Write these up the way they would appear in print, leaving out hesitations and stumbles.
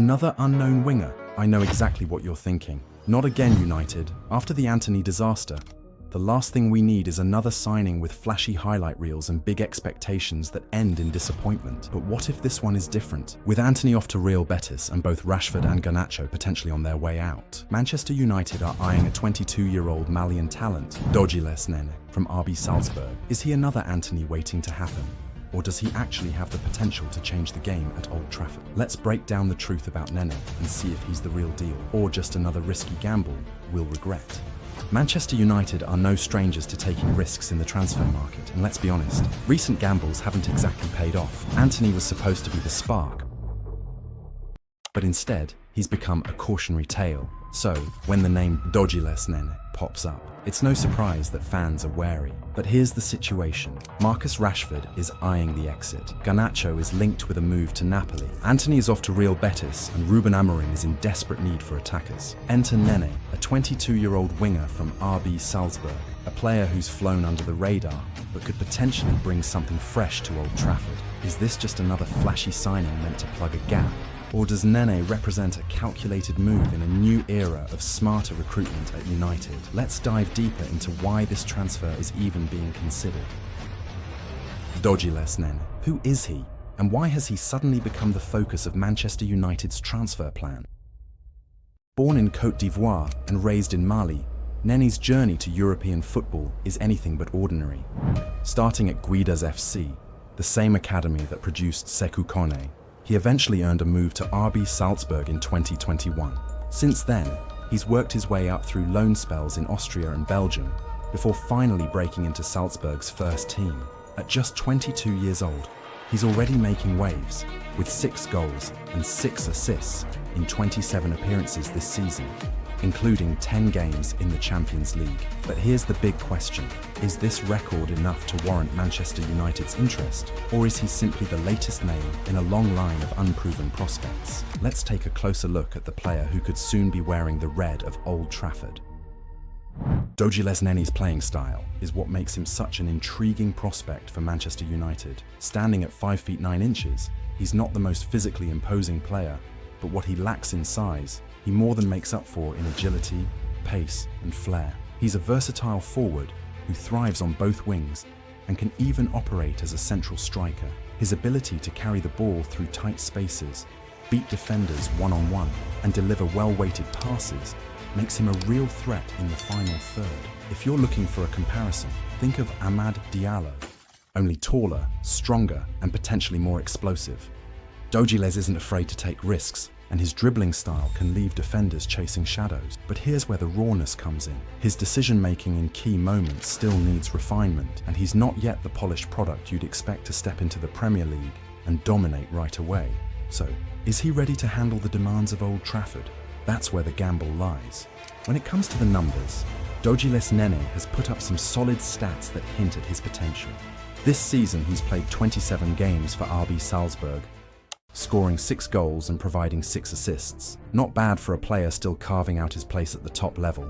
Another unknown winger. I know exactly what you're thinking. Not again, United. After the Antony disaster, the last thing we need is another signing with flashy highlight reels and big expectations that end in disappointment. But what if this one is different? With Antony off to Real Betis and both Rashford and Garnacho potentially on their way out, Manchester United are eyeing a 22-year-old Malian talent, Dogiles Nene, from RB Salzburg. Is he another Antony waiting to happen? Or does he actually have the potential to change the game at Old Trafford? Let's break down the truth about Nene and see if he's the real deal, or just another risky gamble we'll regret. Manchester United are no strangers to taking risks in the transfer market, and let's be honest, recent gambles haven't exactly paid off. Antony was supposed to be the spark, but instead, he's become a cautionary tale. So, when the name Dogiles Nene pops up, it's no surprise that fans are wary. But here's the situation. Marcus Rashford is eyeing the exit. Garnacho is linked with a move to Napoli. Antony is off to Real Betis, and Ruben Amorim is in desperate need for attackers. Enter Nene, a 22-year-old winger from RB Salzburg, a player who's flown under the radar, but could potentially bring something fresh to Old Trafford. Is this just another flashy signing meant to plug a gap? Or does Nene represent a calculated move in a new era of smarter recruitment at United? Let's dive deeper into why this transfer is even being considered. Dogiles Nene. Who is he? And why has he suddenly become the focus of Manchester United's transfer plan? Born in Côte d'Ivoire and raised in Mali, Nene's journey to European football is anything but ordinary. Starting at Guidas FC, the same academy that produced Sékou Kone, he eventually earned a move to RB Salzburg in 2021. Since then, he's worked his way up through loan spells in Austria and Belgium, before finally breaking into Salzburg's first team. At just 22 years old, he's already making waves, with 6 goals and 6 assists in 27 appearances this season, including 10 games in the Champions League. But here's the big question. Is this record enough to warrant Manchester United's interest? Or is he simply the latest name in a long line of unproven prospects? Let's take a closer look at the player who could soon be wearing the red of Old Trafford. Dogiles Nene's playing style is what makes him such an intriguing prospect for Manchester United. Standing at 5 feet 9 inches, he's not the most physically imposing player, but what he lacks in size, he more than makes up for in agility, pace, and flair. He's a versatile forward who thrives on both wings and can even operate as a central striker. His ability to carry the ball through tight spaces, beat defenders one-on-one, and deliver well-weighted passes makes him a real threat in the final third. If you're looking for a comparison, think of Amad Diallo, only taller, stronger, and potentially more explosive. Dogiles isn't afraid to take risks, and his dribbling style can leave defenders chasing shadows. But here's where the rawness comes in. His decision-making in key moments still needs refinement, and he's not yet the polished product you'd expect to step into the Premier League and dominate right away. So, is he ready to handle the demands of Old Trafford? That's where the gamble lies. When it comes to the numbers, Dogiles Nene has put up some solid stats that hint at his potential. This season he's played 27 games for RB Salzburg, scoring 6 goals and providing 6 assists. Not bad for a player still carving out his place at the top level.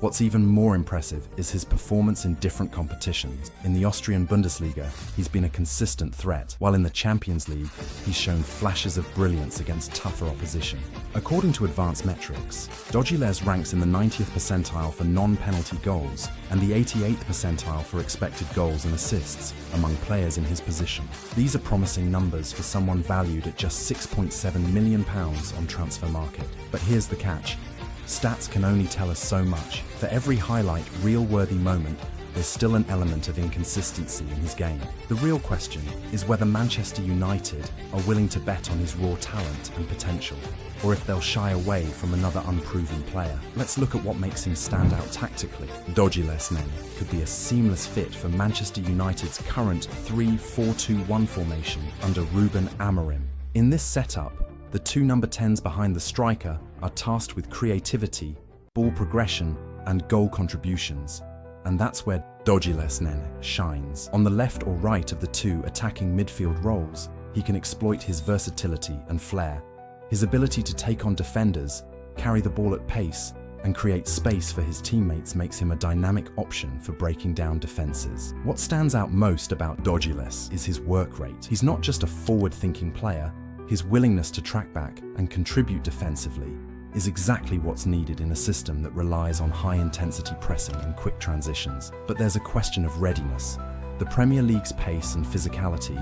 What's even more impressive is his performance in different competitions. In the Austrian Bundesliga, he's been a consistent threat, while in the Champions League, he's shown flashes of brilliance against tougher opposition. According to advanced metrics, Dogiles ranks in the 90th percentile for non-penalty goals and the 88th percentile for expected goals and assists among players in his position. These are promising numbers for someone valued at just £6.7 million on Transfer Market. But here's the catch. Stats can only tell us so much. For every highlight, reel-worthy moment, there's still an element of inconsistency in his game. The real question is whether Manchester United are willing to bet on his raw talent and potential, or if they'll shy away from another unproven player. Let's look at what makes him stand out tactically. Dogiles Nene could be a seamless fit for Manchester United's current 3-4-2-1 formation under Ruben Amorim. In this setup, the 2 number 10s behind the striker are tasked with creativity, ball progression, and goal contributions. And that's where Dogiles Nene shines. On the left or right of the 2 attacking midfield roles, he can exploit his versatility and flair. His ability to take on defenders, carry the ball at pace, and create space for his teammates makes him a dynamic option for breaking down defenses. What stands out most about Dogiles is his work rate. He's not just a forward-thinking player, His willingness to track back and contribute defensively is exactly what's needed in a system that relies on high-intensity pressing and quick transitions. But there's a question of readiness. The Premier League's pace and physicality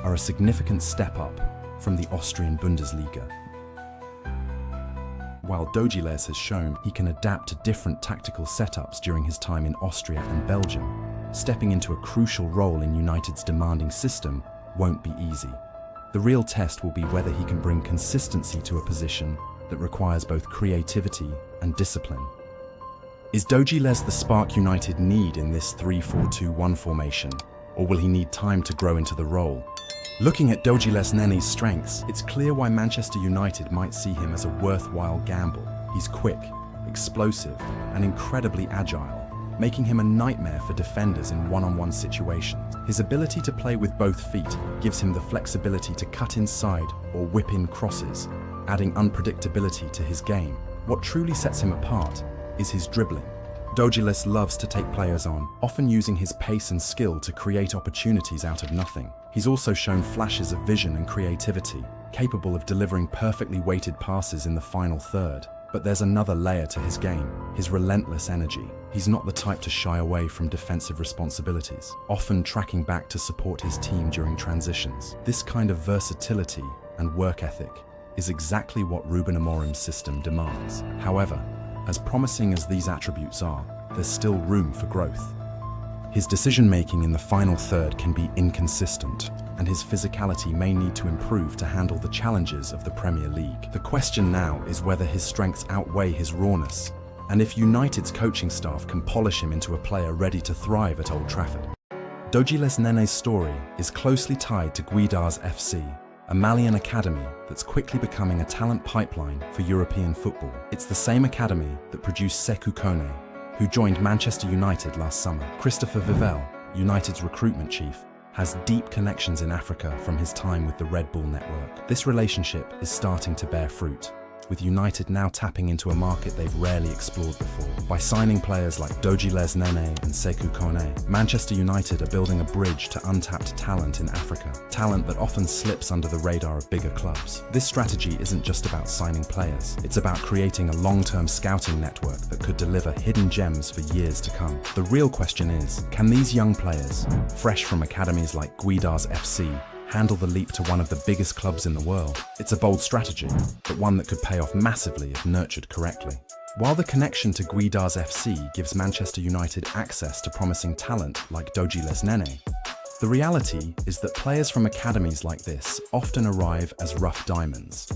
are a significant step up from the Austrian Bundesliga. While Dojles has shown he can adapt to different tactical setups during his time in Austria and Belgium, stepping into a crucial role in United's demanding system won't be easy. The real test will be whether he can bring consistency to a position that requires both creativity and discipline. Is Dojles the spark United need in this 3-4-2-1 formation, or will he need time to grow into the role? Looking at Dojles Nene's strengths, it's clear why Manchester United might see him as a worthwhile gamble. He's quick, explosive, and incredibly agile, making him a nightmare for defenders in one-on-one situations. His ability to play with both feet gives him the flexibility to cut inside or whip in crosses, adding unpredictability to his game. What truly sets him apart is his dribbling. Dojles loves to take players on, often using his pace and skill to create opportunities out of nothing. He's also shown flashes of vision and creativity, capable of delivering perfectly weighted passes in the final third. But there's another layer to his game, his relentless energy. He's not the type to shy away from defensive responsibilities, often tracking back to support his team during transitions. This kind of versatility and work ethic is exactly what Ruben Amorim's system demands. However, as promising as these attributes are, there's still room for growth. His decision-making in the final third can be inconsistent, and his physicality may need to improve to handle the challenges of the Premier League. The question now is whether his strengths outweigh his rawness, and if United's coaching staff can polish him into a player ready to thrive at Old Trafford. Dojles Nene's story is closely tied to Guidars FC, a Malian academy that's quickly becoming a talent pipeline for European football. It's the same academy that produced Sekou Kone, who joined Manchester United last summer. Christopher Vivell, United's recruitment chief, has deep connections in Africa from his time with the Red Bull network. This relationship is starting to bear fruit, with United now tapping into a market they've rarely explored before. By signing players like Dojles Nene and Sekou Kone, Manchester United are building a bridge to untapped talent in Africa, talent that often slips under the radar of bigger clubs. This strategy isn't just about signing players, it's about creating a long-term scouting network that could deliver hidden gems for years to come. The real question is, can these young players, fresh from academies like Guidars FC, handle the leap to one of the biggest clubs in the world? It's a bold strategy, but one that could pay off massively if nurtured correctly. While the connection to Guidars FC gives Manchester United access to promising talent like Dojles Nene, the reality is that players from academies like this often arrive as rough diamonds.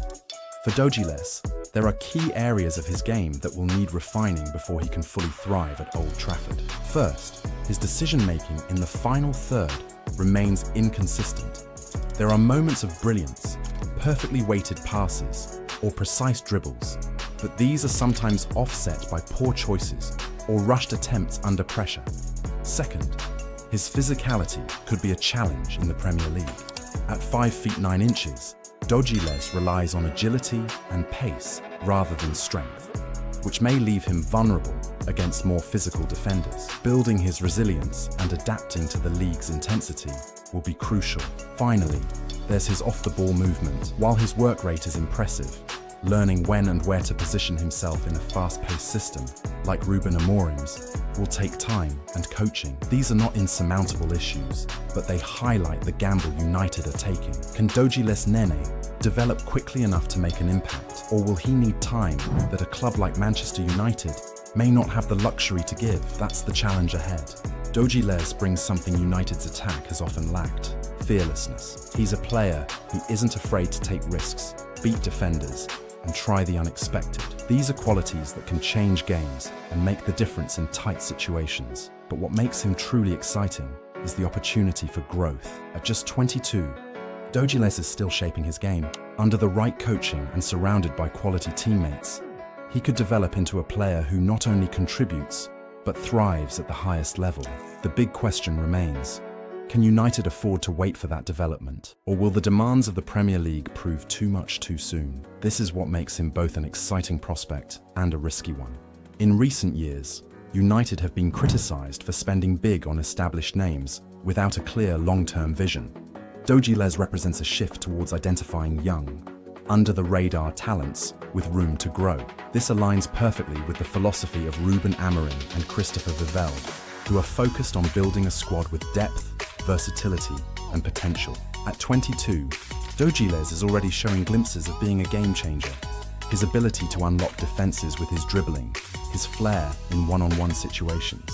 For Dojles, there are key areas of his game that will need refining before he can fully thrive at Old Trafford. First, his decision-making in the final third remains inconsistent. There are moments of brilliance, perfectly weighted passes, or precise dribbles, but these are sometimes offset by poor choices or rushed attempts under pressure. Second, his physicality could be a challenge in the Premier League. At 5 feet 9 inches, Dojles relies on agility and pace rather than strength, which may leave him vulnerable against more physical defenders. Building his resilience and adapting to the league's intensity will be crucial. Finally, there's his off-the-ball movement. While his work rate is impressive, learning when and where to position himself in a fast-paced system, like Ruben Amorim's, will take time and coaching. These are not insurmountable issues, but they highlight the gamble United are taking. Can Dojles Nene develop quickly enough to make an impact, or will he need time that a club like Manchester United may not have the luxury to give? That's the challenge ahead. Dojles brings something United's attack has often lacked: fearlessness. He's a player who isn't afraid to take risks, beat defenders, and try the unexpected. These are qualities that can change games and make the difference in tight situations. But what makes him truly exciting is the opportunity for growth. At just 22, Dojles is still shaping his game. Under the right coaching and surrounded by quality teammates, he could develop into a player who not only contributes, but thrives at the highest level. The big question remains: can United afford to wait for that development? Or will the demands of the Premier League prove too much too soon? This is what makes him both an exciting prospect and a risky one. In recent years, United have been criticised for spending big on established names without a clear long-term vision. Dogiles represents a shift towards identifying young, under-the-radar talents with room to grow. This aligns perfectly with the philosophy of Ruben Amorim and Christopher Vivell, who are focused on building a squad with depth, versatility, and potential. At 22, Dogiles is already showing glimpses of being a game-changer. His ability to unlock defenses with his dribbling, his flair in one-on-one situations,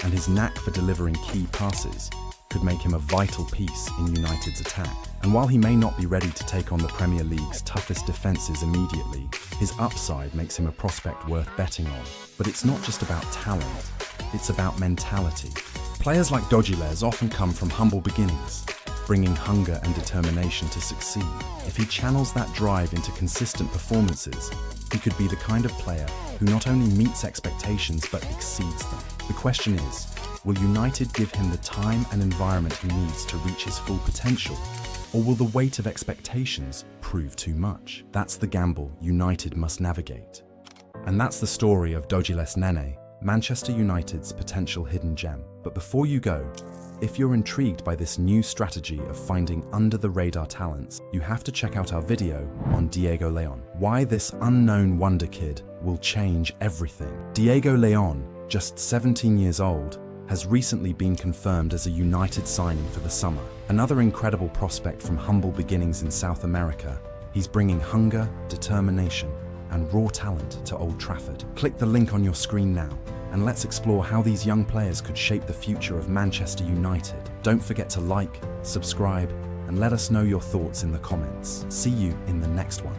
and his knack for delivering key passes could make him a vital piece in United's attack. And while he may not be ready to take on the Premier League's toughest defenses immediately, his upside makes him a prospect worth betting on. But it's not just about talent, it's about mentality. Players like Dogiles often come from humble beginnings, bringing hunger and determination to succeed. If he channels that drive into consistent performances, he could be the kind of player who not only meets expectations but exceeds them. The question is, will United give him the time and environment he needs to reach his full potential? Or will the weight of expectations prove too much? That's the gamble United must navigate. And that's the story of Dogiles Nene, Manchester United's potential hidden gem. But before you go, if you're intrigued by this new strategy of finding under-the-radar talents, you have to check out our video on Diego Leon. Why this unknown wonder kid will change everything. Diego Leon, just 17 years old, has recently been confirmed as a United signing for the summer. Another incredible prospect from humble beginnings in South America, he's bringing hunger, determination, and raw talent to Old Trafford. Click the link on your screen now, and let's explore how these young players could shape the future of Manchester United. Don't forget to like, subscribe, and let us know your thoughts in the comments. See you in the next one.